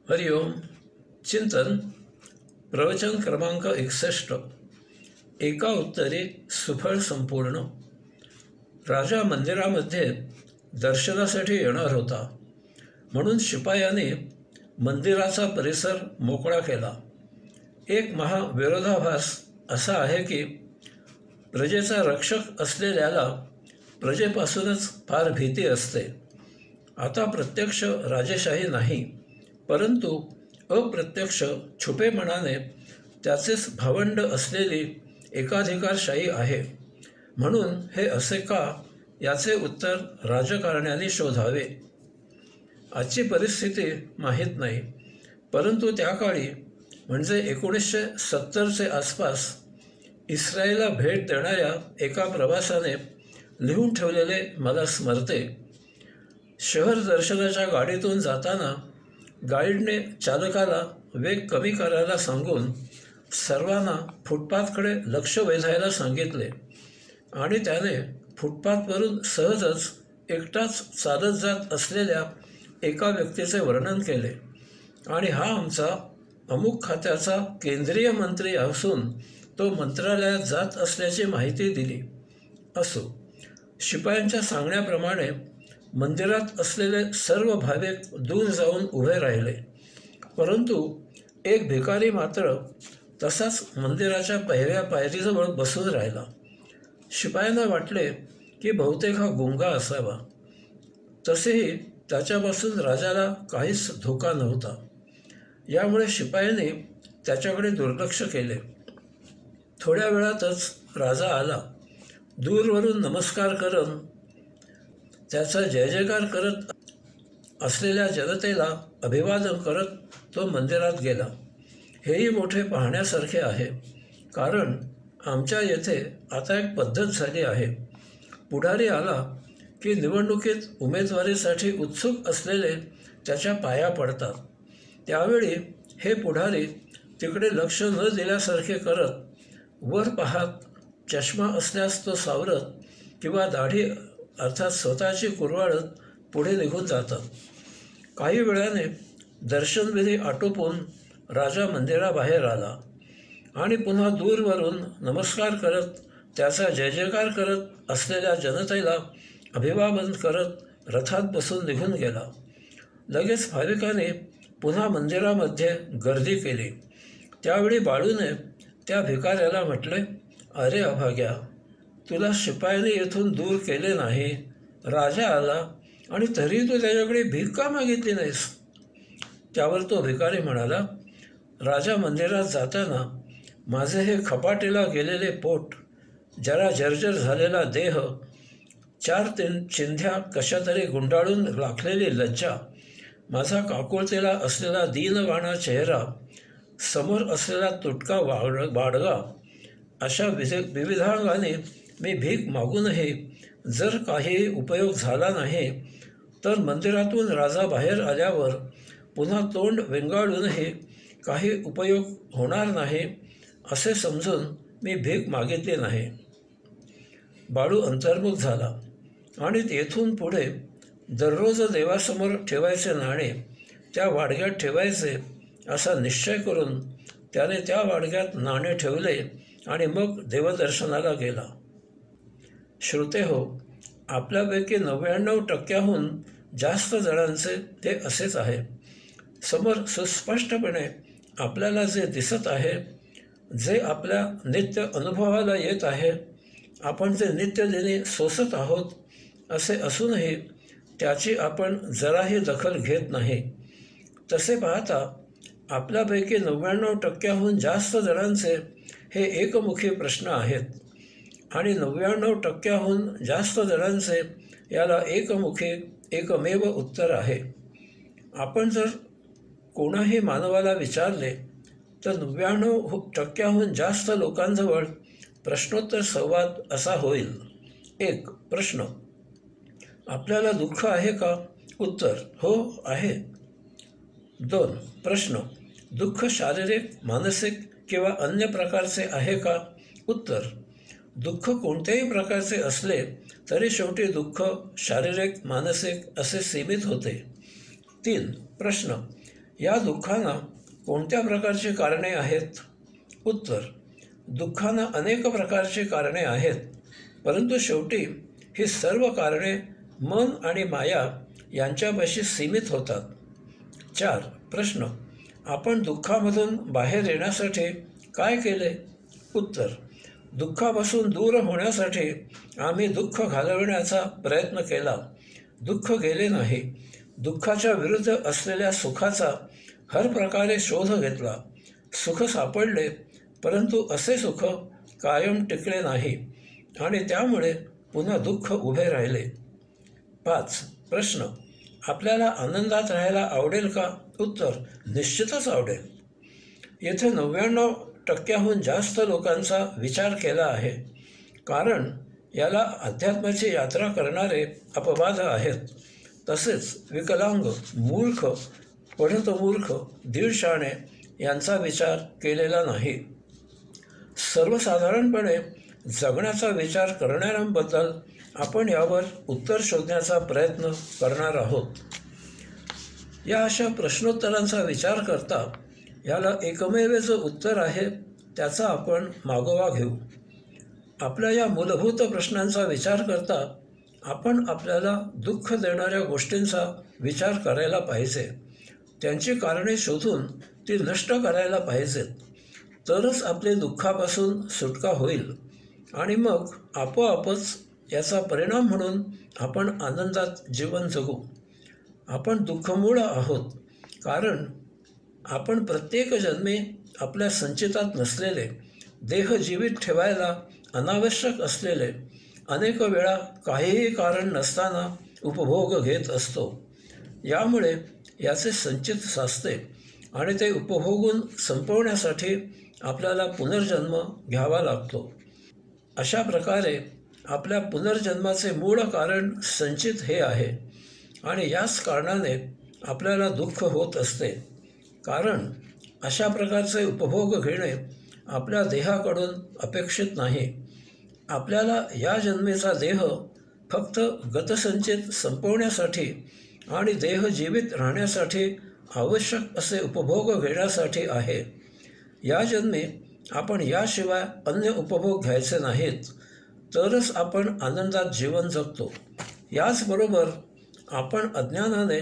हरिओम. चिंतन. प्रवचन क्रमांक 61. एका उत्तरे सुफळ संपूर्ण. राजा मंदिरामध्ये दर्शनासाठी येणार होता, म्हणून शिपायाने मंदिराचा परिसर मोकळा केला. एक महाविरोधाभास असा आहे की प्रजेचा रक्षक असलेल्याला प्रजेपासूनच फार भीती असते. आता प्रत्यक्ष राजेशाही नाही, परंतु अप्रत्यक्ष छुपेपणाने त्याचेच भावंड असलेली एकाधिकारशाही आहे. म्हणून हे असे का, याचे उत्तर राजकारण्यांनी शोधावे. आजची परिस्थिती माहीत नाही, परंतु त्या काळी म्हणजे 1970चे आसपास इस्रायलला भेट देणाऱ्या एका प्रवासाने लिहून ठेवलेले मला स्मरते. शहर दर्शनाच्या गाडीतून जाताना गाईडने चालकाला वेग कमी करायला सांगून सर्वांना फुटपाथकडे लक्ष वेधायला सांगितले आणि त्याने फुटपाथवरून सहजच एकटाच चालत जात असलेल्या एका व्यक्तीचे वर्णन केले आणि हा आमचा अमुक खात्याचा केंद्रीय मंत्री असून तो मंत्रालयात जात असल्याची माहिती दिली. असो, शिपायांच्या सांगण्याप्रमाणे मंदिरात असलेले सर्व भाविक दूर जाऊन उभे राहिले, परंतु एक भिकारी मात्र तसाच मंदिराच्या पहिल्या पायरीजवळ बसून राहिला. शिपायांना वाटले की बहुतेक हा गुंगा असावा. तसेही त्याच्यापासून राजाला काहीच धोका नव्हता. यामुळे शिपायांनी त्याच्याकडे दुर्लक्ष केले. थोड्या वेळातच राजा आला. दूरवरून नमस्कार करत त्याचा जय जयकार करत असलेल्या जनतेला अभिवादन करत तो मंदिरात गेला. हेही मोठे पाहण्यासारखे आहे, कारण आमच्या येथे आता एक पद्धत झाली आहे. पुढारी आला की निवडणुकीत उमेदवारीसाठी उत्सुक असलेले त्याच्या पाया पडतात. त्यावेळी हे पुढारी तिकडे लक्ष न दिल्यासारखे करत वर पाहत, चष्मा असल्यास तो सावरत किंवा दाढी अर्थात स्वतःची कुरवाळत पुढे निघून जातात. काही वेळाने दर्शनविधी आटोपून राजा मंदिराबाहेर आला आणि पुन्हा दूरवरून नमस्कार करत त्याचा जय जयकार करत असलेल्या जनतेला अभिवादन करत रथात बसून निघून गेला. लगेच भाविकांनी पुन्हा मंदिरामध्ये गर्दी केली. त्यावेळी बाळूने त्या भिकाऱ्याला म्हटले, अरे अभाग्या, तुला शिपायाने येथून दूर केले नाही. राजा आला आणि तरी तू त्याच्याकडे भीक का मागितली नाहीस? त्यावर तो भिकारी म्हणाला, राजा मंदिरात जाताना माझे हे खपाटीला गेलेले पोट, जरा जर्जर झालेला देह, 4-3 चिंध्या कशातरी गुंडाळून राखलेली लज्जा, माझा काकुळतेला असलेला दीनवाणा चेहरा, समोर असलेला तुटका बाडगा, अशा विविधांगाने मी भीक मागूनही जर काही उपयोग झाला नाही, तर मंदिरातून राजा बाहेर आल्यावर पुन्हा तोंड वेंगाळूनही काही उपयोग होणार नाही, असे समजून मी भीक मागितली नाही. बाळू अंतर्मुख झाला आणि तेथून पुढे दररोज देवासमोर ठेवायचे नाणे त्या वाडग्यात ठेवायचे असा निश्चय करून त्याने त्या वाडग्यात नाणे ठेवले आणि मग देवदर्शनाला गेला. श्रोतेहो, आपल्यापैकी 99% जास्त जणांचे ते असेच आहे. समोर सुस्पष्टपणे आपल्याला जे दिसत आहे, जे आपल्या नित्य अनुभवाला येत आहे, आपण जे नित्यदिनी सोसत आहोत, असे असूनही त्याची आपण जराही दखल घेत नाही. तसे पाहता आपल्यापैकी 99% जास्त जणांचे हे एकमुखी प्रश्न आहेत आणि 99% जास्त जणांचे याला एकमेव उत्तर आहे. आपण जर कोणाही मानवाला विचारले तर 99% जास्त लोकांजवळ प्रश्नोत्तर संवाद असा होईल. 1. प्रश्न, आपल्याला दुःख आहे का? उत्तर, हो आहे. 2. प्रश्न, दुःख शारीरिक, मानसिक किंवा अन्य प्रकारचे आहे का? उत्तर, दुःख कोणत्याही प्रकारचे असले तरी शेवटी दुःख शारीरिक, मानसिक असे सीमित होते. 3. प्रश्न, या दुःखांना कोणत्या प्रकारची कारणे आहेत? उत्तर: दुःखांना अनेक प्रकारची कारणे आहेत, परंतु शेवटी ही सर्व कारणे मन आणि माया यांच्यापाशी सीमित होतात. 4. प्रश्न: आपण दुःखामधून बाहेर येण्यासाठी काय केले? उत्तर: दुःखापासून दूर होण्यासाठी आम्ही दुःख घालवण्याचा प्रयत्न केला. दुःख गेले नाही. दुःखाच्या विरुद्ध असलेल्या सुखाचा हर प्रकारे शोध घेतला. सुख सापडले, परंतु असे सुख कायम टिकले नाही आणि त्यामुळे पुन्हा दुःख उभे राहिले. 5. प्रश्न: आपल्याला आनंदात राहायला आवडेल का? उत्तर: निश्चितच आवडेल. येथे 99% जास्त लोकांचा विचार केला आहे, कारण याला अध्यात्माची यात्रा करणारे अपवाद आहेत. तसेच विकलांग, मूर्ख, पढतमूर्ख, दीडशाणे यांचा विचार केलेला नाही. सर्वसाधारणपणे जगण्याचा विचार करणाऱ्यांबद्दल आपण यावर उत्तर शोधण्याचा प्रयत्न करणार आहोत. या अशा प्रश्नोत्तरांचा विचार करता याला एकमेव जे उत्तर आहे त्याचा आपण मागोवा घेऊ. आपल्या या मूलभूत प्रश्नांचा विचार करता आपण आपल्याला दुःख देणाऱ्या गोष्टींचा विचार करायला पाहिजे. त्यांची कारणे शोधून ती नष्ट करायला पाहिजेत. तरच आपले दुःखापासून सुटका होईल आणि मग आपोआपच याचा परिणाम म्हणून आपण आनंदात जीवन जगू. आपण दुःखमूळ आहोत, कारण आपण प्रत्येक जन्मी आपल्या संचितात नसलेले, देह जीवित ठेवायला अनावश्यक असलेले, अनेक वेळा काहीही कारण नसताना उपभोग घेत असतो. यामुळे याचे संचित साचते आणि ते उपभोगून संपवण्यासाठी आपल्याला पुनर्जन्म घ्यावा लागतो. अशा प्रकारे आपल्या पुनर्जन्माचे मूळ कारण संचित हे आहे आणि याच कारणाने आपल्याला दुःख होत असते. कारण अशा प्रकारचे उपभोग घेणे आपल्या देहाकडून अपेक्षित नाही. आपल्याला या जन्मेचा देह फक्त गतसंचित संपवण्यासाठी आणि देह जीवित राहण्यासाठी आवश्यक असे उपभोग घेण्यासाठी आहे. या जन्मी आपण याशिवाय अन्य उपभोग घ्यायचे नाहीत, तरच आपण आनंदात जीवन जगतो. याचबरोबर आपण अज्ञानाने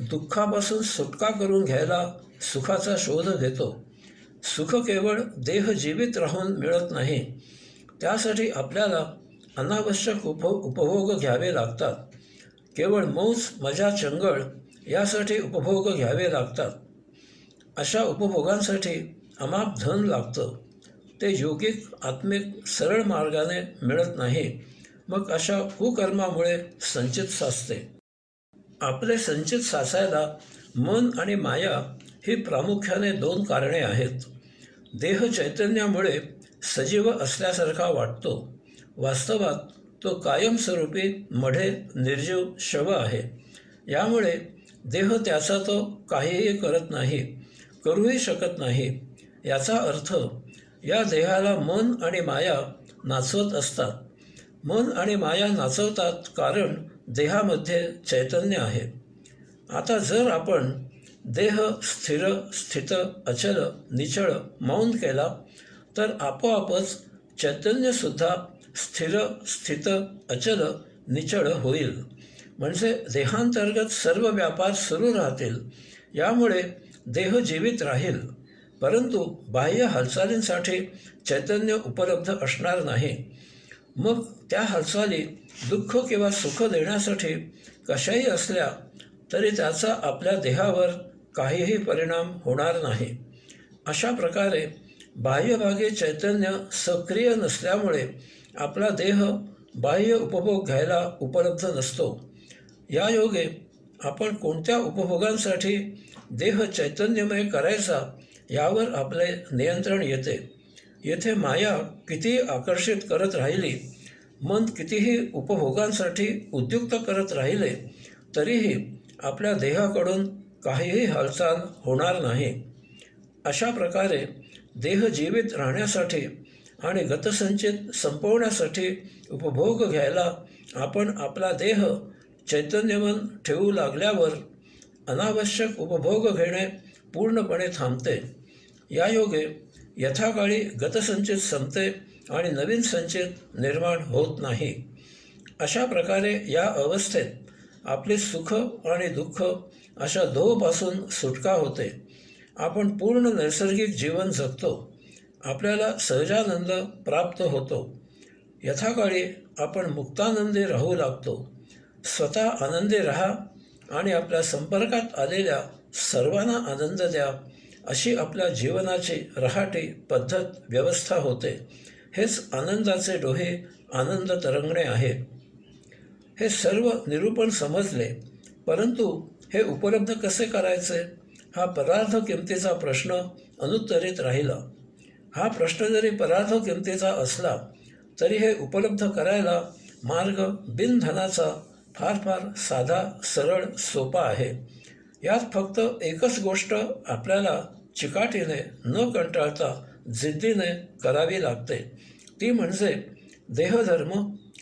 दुःखापासून सुटका करून घ्यायला सुखाचा शोध घेतो. सुख केवळ देह जीवित राहून मिळत नाही. त्यासाठी आपल्याला अनावश्यक उपभोग घ्यावे लागतात. केवळ मौज मजा चंगळ यासाठी उपभोग घ्यावे लागतात. अशा उपभोगांसाठी अमाप धन लागतं. ते योगिक आत्मिक सरळ मार्गाने मिळत नाही. मग अशा कुकर्मामुळे संचित साचते. आपले संचित साचायला मन आणि माया ही प्रामुख्याने 2 कारणे आहेत. देह चैतन्यामुळे सजीव असल्यासारखा वाटतो. वास्तवात तो कायमस्वरूपी मढे निर्जीव शव आहे. यामुळे देह त्याचा तो काहीही करत नाही, करूही शकत नाही. याचा अर्थ या देहाला मन आणि माया नाचवत असतात. मन आणि माया नाचवतात कारण देहामध्ये चैतन्य आहे. आता जर आपण देह स्थिर, स्थित, अचल, निचळ, मौन केला तर आपोआपच चैतन्यसुद्धा स्थिर, स्थित, अचल, निचळ होईल. म्हणजे देहांतर्गत सर्व व्यापार सुरू राहतील. यामुळे देह जीवित राहील, परंतु बाह्य हालचालींसाठी चैतन्य उपलब्ध असणार नाही. मग त्या हालचाली दुःख किंवा सुख देण्यासाठी कशाही असल्या तरी त्याचा आपल्या देहावर काहीही परिणाम होणार नाही. अशा प्रकारे बाह्यभागी चैतन्य सक्रिय नसल्यामुळे आपला देह बाह्य उपभोग घ्यायला उपलब्ध नसतो. यायोगे आपण कोणत्या उपभोगांसाठी देह चैतन्यमय करायचा यावर आपले नियंत्रण येते. येथे माया कितीही आकर्षित करत राहिली, मन कितीही उपभोगांसाठी उद्युक्त करत राहिले, तरीही आपल्या देहाकडून काहीही हालचाल होणार नाही. अशा प्रकारे देह जीवित राहण्यासाठी आणि गतसंचित संपवण्यासाठी उपभोग घ्यायला आपण आपला देह चैतन्यवन ठेवू लागल्यावर अनावश्यक उपभोग घेणे पूर्णपणे थांबते. यायोगे यथाकाळी गतसंचित संपते आणि नवीन संचित निर्माण होत नाही. अशा प्रकारे या अवस्थेत आपले सुख आणि दुःख अशा दोहोपासून सुटका होते. आपण पूर्ण नैसर्गिक जीवन जगतो. आपल्याला सहजानंद प्राप्त होतो. यथाकाळी आपण मुक्तानंदी राहू लागतो. स्वतः आनंदी राहा आणि आपल्या संपर्कात आलेल्या सर्वांना आनंद द्या, अशी आपल्या जीवनाची रहाटी पद्धत व्यवस्था होते. हेच आनंदाचे डोहे, आनंद तरंगणे आहे. हे सर्व निरूपण समजले, परंतु हे उपलब्ध कसे करायचे हा पदार्थ किमतीचा प्रश्न अनुत्तरित राहिला. हा प्रश्न जरी पदार्थ किमतीचा असला तरी हे उपलब्ध करायला मार्ग बिनधनाचा फार साधा, सरळ, सोपा आहे. यात फक्त एकच गोष्ट आपल्याला चिकाटीने न कंटाळता जिद्दीने करावी लागते. ती म्हणजे देहधर्म,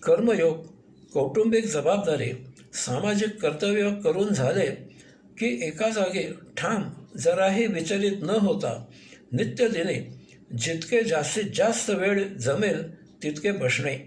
कर्मयोग, कौटुंबिक जबाबदारी, सामाजिक कर्तव्य करून झाले की एका जागी ठाम, जराही विचलित न होता नित्यदिनी जितके जास्तीत जास्त वेळ जमेल तितके बसणे.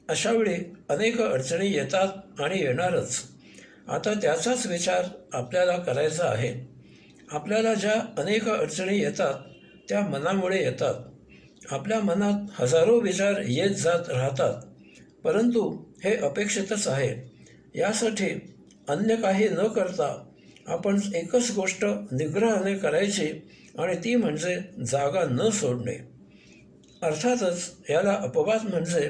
अशावेळी अनेक अडचणी येतात आणि येणारच. आता त्याचाच विचार आपल्याला करायचा आहे. आपल्याला ज्या अनेक अडचणी येतात त्या मनामुळे येतात. आपल्या मनात हजारो विचार येत जात राहतात, परंतु हे अपेक्षितच आहे. यासाठी अन्य काही न करता आपण एकच गोष्ट निग्रहाने करायची आणि ती म्हणजे जागा न सोडणे. अर्थातच याला अपवाद म्हणजे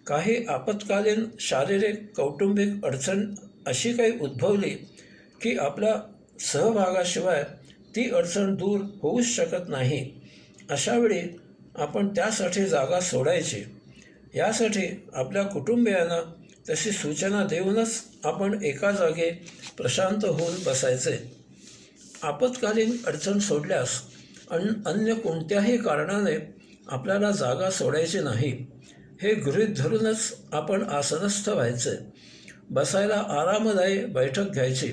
काही आपत्कालीन शारीरिक, कौटुंबिक अडचण अशी काही उद्भवली की आपल्या सहभागाशिवाय ती अडचण दूर होऊच शकत नाही. अशावेळी आपण त्यासाठी जागा सोडायची. यासाठी आपल्या कुटुंबियांना तशी सूचना देऊनच आपण एका जागी प्रशांत होऊन बसायचे. आपत्कालीन अडचण सोडल्यास अन्य कोणत्याही कारणाने आपल्याला जागा सोडायची नाही. हे गृहीत धरूनच आपण आसनस्थ व्हायचे. बसायला आरामदायी बैठक घ्यायची.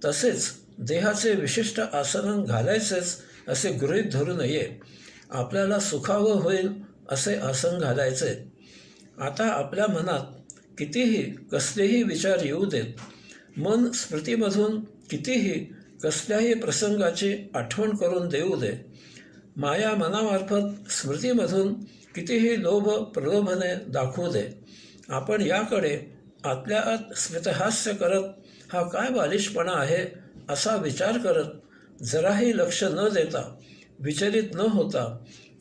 तसेच देहाचे विशिष्ट आसन घालायचेच असे गृहीत धरू नये. आपल्याला सुखावं होईल असे आसन घालायचे. आता आपल्या मनात कितीही कसलेही विचार येऊ देत. मन स्मृतीमधून कितीही कसल्याही प्रसंगाची आठवण करून देऊ दे. माया मनामार्फत स्मृतीमधून कितीही लोभ प्रलोभने दाखवू दे. आपण याकडे आतल्या आत स्मितहास्य करत हा काय बालिशपणा आहे असा विचार करत जराही लक्ष न देता, विचलित न होता,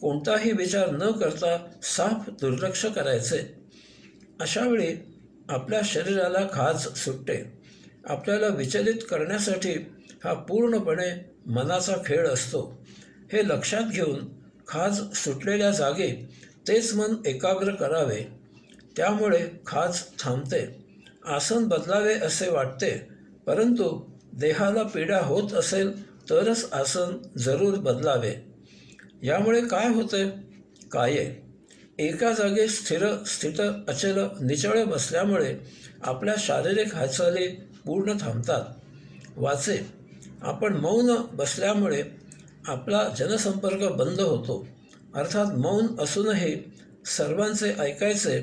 कोणताही विचार न करता साफ दुर्लक्ष करायचे. अशावेळी आपल्या शरीराला खाज सुटते. आपल्याला विचलित करण्यासाठी हा पूर्णपणे मनाचा खेळ असतो. हे लक्षात घेऊन खाज सुटलेल्या जागी तेच मन एकाग्र करावे. त्यामुळे खाज थांबते. आसन बदलावे असे वाटते, परंतु देहाला पीडा होत असेल तरच आसन जरूर बदलावे. यामुळे काय होते? काये एका जागी स्थित अचल निचळ बसल्यामुळे आपल्या शारीरिक हालचाली पूर्ण थांबतात. वाचे आपण मौन बसल्यामुळे आपला जनसंपर्क बंद होतो. अर्थात मौन असूनही सर्वांचे ऐकायचे,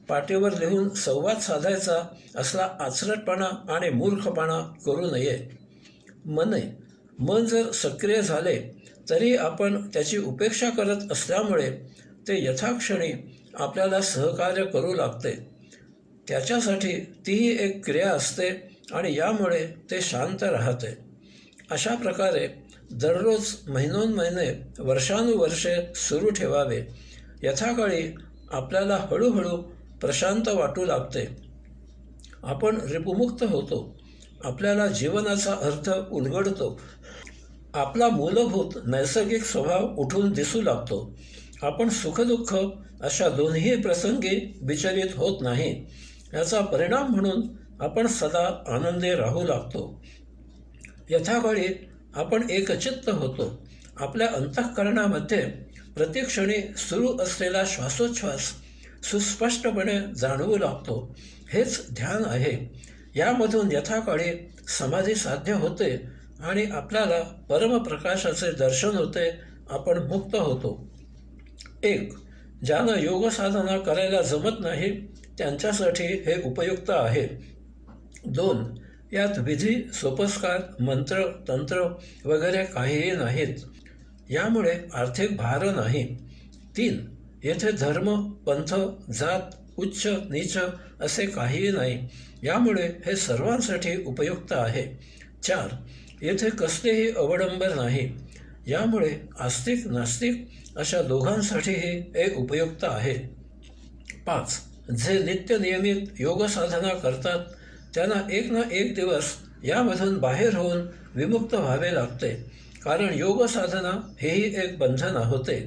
पाटीवर लिहून संवाद साधायचा असला आचरटपणा आणि मूर्खपणा करू नये. मन जर सक्रिय झाले तरी आपण त्याची उपेक्षा करत असल्यामुळे ते यथाक्षणी आपल्याला सहकार्य करू लागते. त्याच्यासाठी तीही एक क्रिया असते आणि यामुळे ते शांत राहते. अशा प्रकारे दररोज महिनोन्महिने, वर्षानुवर्षे सुरू ठेवावे. यथाकाळी आपल्याला हळूहळू प्रशांत वाटू लागते. आपण रिपुमुक्त होतो. आपल्याला जीवनाचा अर्थ उलगडतो. आपला मूलभूत नैसर्गिक स्वभाव उठून दिसू लागतो. आपण सुखदुःख अशा दोन्ही प्रसंगी विचलित होत नाही. याचा परिणाम म्हणून आपण सदा आनंदी राहू लागतो. यथाकाळी आपण एकचित्त होतो. आपल्या अंतःकरणामध्ये प्रतिक्षणी सुरू असलेला श्वासोच्छ्वास सुस्पष्टपणे जाणवू लागतो. हेच ध्यान आहे. यामधून यथाकाळी समाधी साध्य होते आणि आपल्याला परमप्रकाशाचे दर्शन होते, आपण मुक्त होतो. 1. ज्यांना योग साधना करायला जमत नाही त्यांच्यासाठी हे उपयुक्त आहे. 2. यात विधी, सोपस्कार, मंत्र, तंत्र वगैरे काहीही नाहीत. यामुळे आर्थिक भार नाही. 3. येथे धर्म, पंथ, जात, उच्च नीच असे काहीही नाही. यामुळे हे सर्वांसाठी उपयुक्त आहे. 4. येथे कसलेही अवडंबर नाही. यामुळे आस्तिक नास्तिक अशा दोघांसाठीही हे उपयुक्त आहे. 5. जे नित्य नियमित योग साधना करतात त्यांना एक ना एक दिवस यामधून बाहेर होऊन विमुक्त व्हावे लागते, कारण योग साधना हेही एक बंधन होते.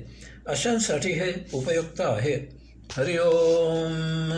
अशांसाठी हे उपयुक्त आहे. हरिओम.